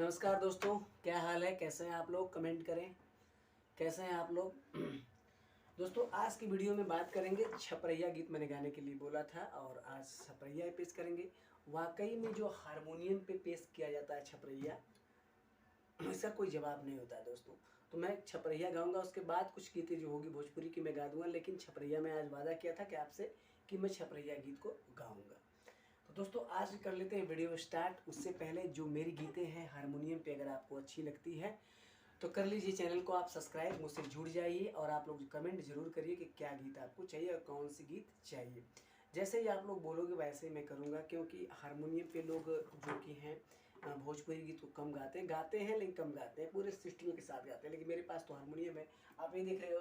नमस्कार दोस्तों, क्या हाल है? कैसे हैं आप लोग? कमेंट करें कैसे हैं आप लोग। दोस्तों आज की वीडियो में बात करेंगे छपरैया गीत मैंने गाने के लिए बोला था और आज छपरैया पेश करेंगे। वाकई में जो हारमोनियम पे पेश किया जाता है छपरैया, इसका कोई जवाब नहीं होता है दोस्तों। तो मैं छपरैया गाऊंगा, उसके बाद कुछ गीतें जो होगी भोजपुरी की मैं गा दूंगा, लेकिन छपरैया में आज वादा किया था कि आपसे कि मैं छपरैया गीत को गाऊंगा। तो दोस्तों आज कर लेते हैं वीडियो स्टार्ट। उससे पहले जो मेरी गीतें हैं हारमोनियम पे अगर आपको अच्छी लगती है तो कर लीजिए चैनल को आप सब्सक्राइब, मुझसे जुड़ जाइए और आप लोग कमेंट जरूर करिए कि क्या गीत आपको चाहिए और कौन सी गीत चाहिए। जैसे ही आप लोग बोलोगे वैसे ही मैं करूँगा, क्योंकि हारमोनियम पे लोग जो कि हैं भोजपुरी गीत को कम गाते हैं लेकिन कम गाते हैं, पूरे सिस्टम के साथ गाते हैं। लेकिन मेरे पास तो हारमोनियम है, आप ये देख रहे हो,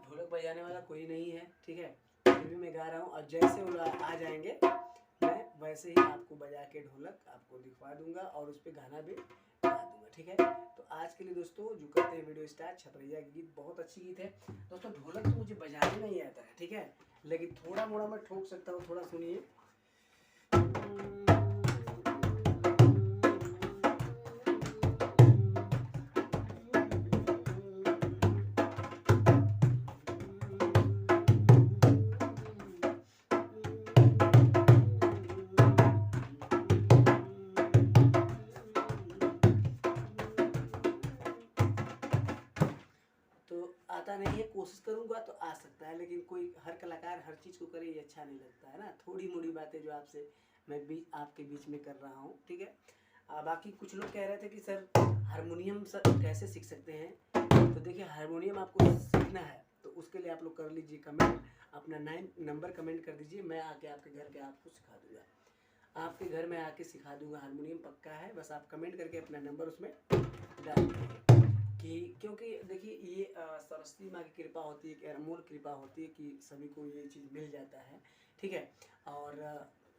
ढोलक बजाने वाला कोई नहीं है, ठीक है। फिर भी मैं गा रहा हूँ और जैसे वो आ जाएंगे मैं वैसे ही आपको बजा के ढोलक आपको दिखवा दूंगा और उस पर गाना भी गा दूंगा, ठीक है। तो आज के लिए दोस्तों जो करते हैं वीडियो स्टार्ट। छपरैया गीत बहुत अच्छी गीत है दोस्तों। ढोलक तो मुझे बजाने नहीं आता है, ठीक है, लेकिन थोड़ा मोड़ा मैं ठोक सकता हूँ। थोड़ा सुनिए। आता नहीं है, कोशिश करूंगा तो आ सकता है, लेकिन कोई हर कलाकार हर चीज़ को करे ये अच्छा नहीं लगता है ना। थोड़ी मोड़ी बातें जो आपसे मैं आपके बीच में कर रहा हूँ, ठीक है। बाकी कुछ लोग कह रहे थे कि सर हारमोनियम सर कैसे सीख सकते हैं। तो देखिए हारमोनियम आपको सीखना है तो उसके लिए आप लोग कर लीजिए कमेंट, अपना नंबर कमेंट कर दीजिए, मैं आके आपके घर के आपको सिखा दूँगा। आपके घर में आके सिखा दूँगा, हारमोनियम पक्का है। बस आप कमेंट करके अपना नंबर उसमें डाल दीजिए कि, क्योंकि देखिए ये सरस्वती माँ की कृपा होती है, कि अनमोल कृपा होती है कि सभी को ये चीज़ मिल जाता है, ठीक है। और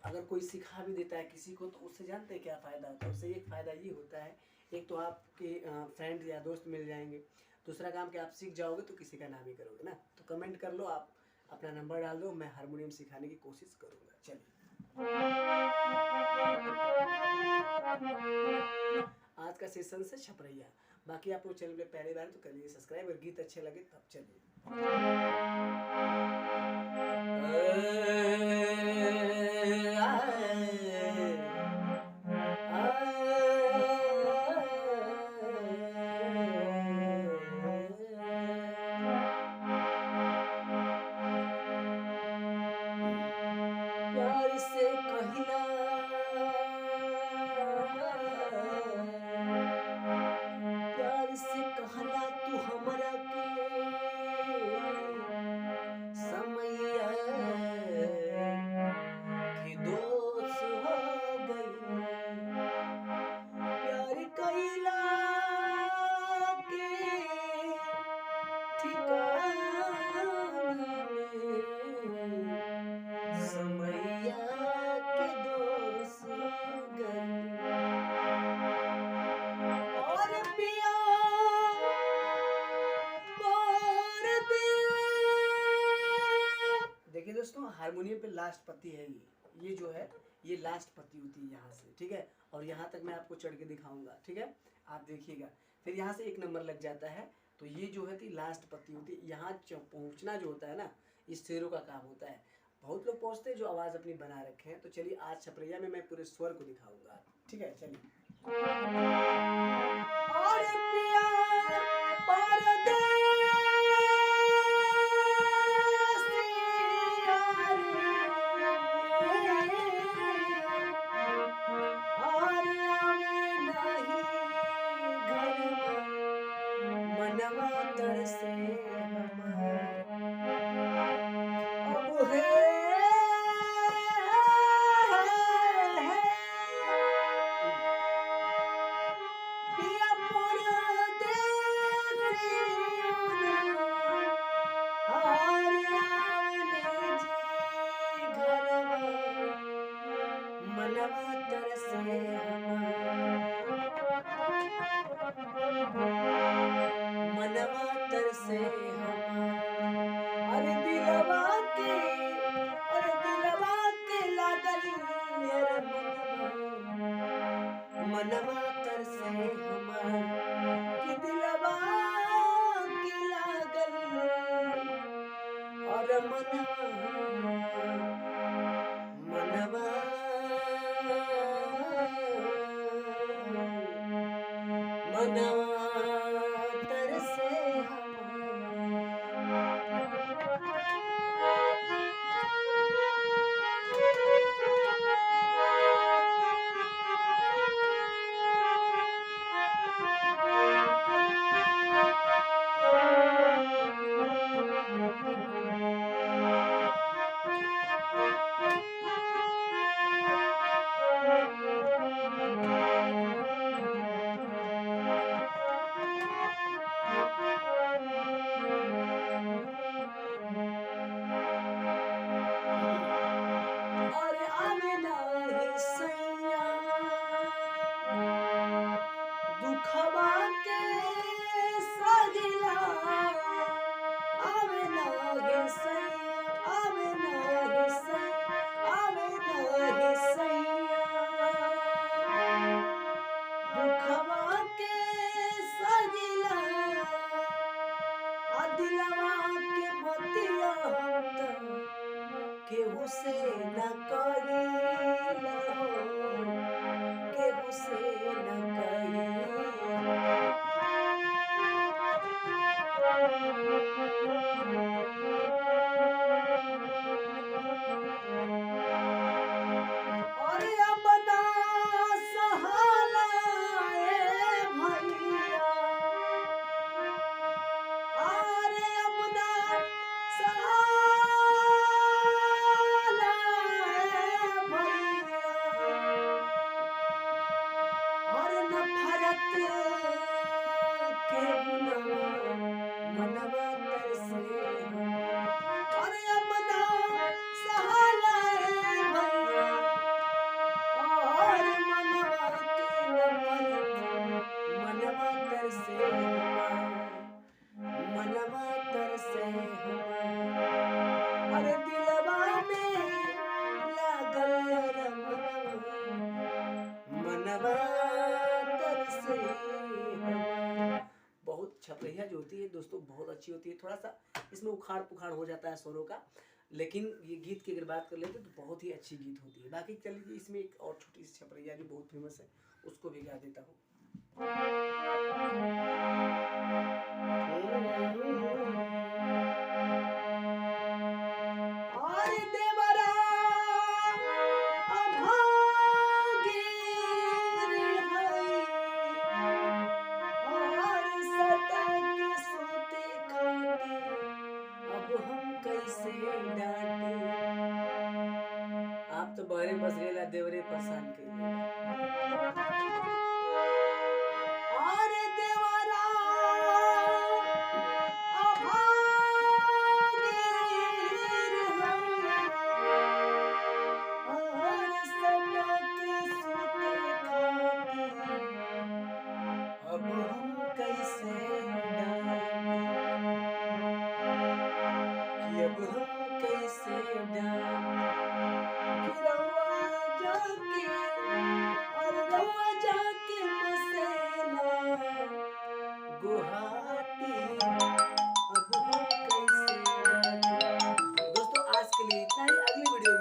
अगर कोई सिखा भी देता है किसी को तो उससे जानते हैं क्या फ़ायदा होता है। उससे एक फ़ायदा ये होता है, एक तो आपके फ्रेंड या दोस्त मिल जाएंगे, दूसरा काम कि आप सीख जाओगे तो किसी का नाम ही करोगे ना। तो कमेंट कर लो, आप अपना नंबर डाल दो, मैं हारमोनियम सिखाने की कोशिश करूँगा। चलिए आज का सेशन से छपरैया। बाकी आप लोग चैनल पे पहली बार तो कर लीजिए सब्सक्राइब, और गीत अच्छे लगे तब चलिए। प्यार से कहिला प्यार से कहला तू हमरा के समैया के दोष हो गई। प्यार कैला के ठिकाना में समैया के दोष हो गई। और पिया देखिए दोस्तों हारमोनियम पे लास्ट पत्ती है, ये जो है ये लास्ट पत्ती होती है यहाँ से, ठीक है। और यहाँ तक मैं आपको चढ़ के दिखाऊंगा, ठीक है, आप देखिएगा। फिर यहाँ से एक नंबर लग जाता है, तो ये जो है लास्ट पत्ती होती है। यहाँ पहुँचना जो होता है ना, इस शेरों का काम होता है। बहुत लोग पहुँचते हैं जो आवाज़ अपनी बना रखे हैं। तो चलिए आज छपरैया में मैं पूरे स्वर को दिखाऊंगा, ठीक है। चलिए। और पिया मनवा तरसे अब है पिया मनवा तरसे मनवा तरसे मनवा मनवा तरसे केहू से न करी केहू से न करी और अपना सहारा भैया अरे अपना मनवा तरसे अरे अपना सहारा भैया और मनवा के मनवा तरसे मनवा तरसे अरे दिलवा में लागल मनवा तरसे। बहुत छपरैया जो होती है दोस्तों बहुत अच्छी होती है, थोड़ा सा इसमें उखाड़ पुखाड़ हो जाता है स्वरों का, लेकिन ये गीत की अगर बात कर लेते तो बहुत ही अच्छी गीत होती है। बाकी चलिए इसमें एक और छोटी सी छपरैया भी बहुत फेमस है, उसको भी गा देता हूँ। आप तो बहरे बस गेला देवरे परेशान के अरे देवरा अब हम कैसे अब हम कैसे जाके बसेला गुवाहाटी अब हम कैसे। दोस्तों आज के लिए इतना ही, अगली वीडियो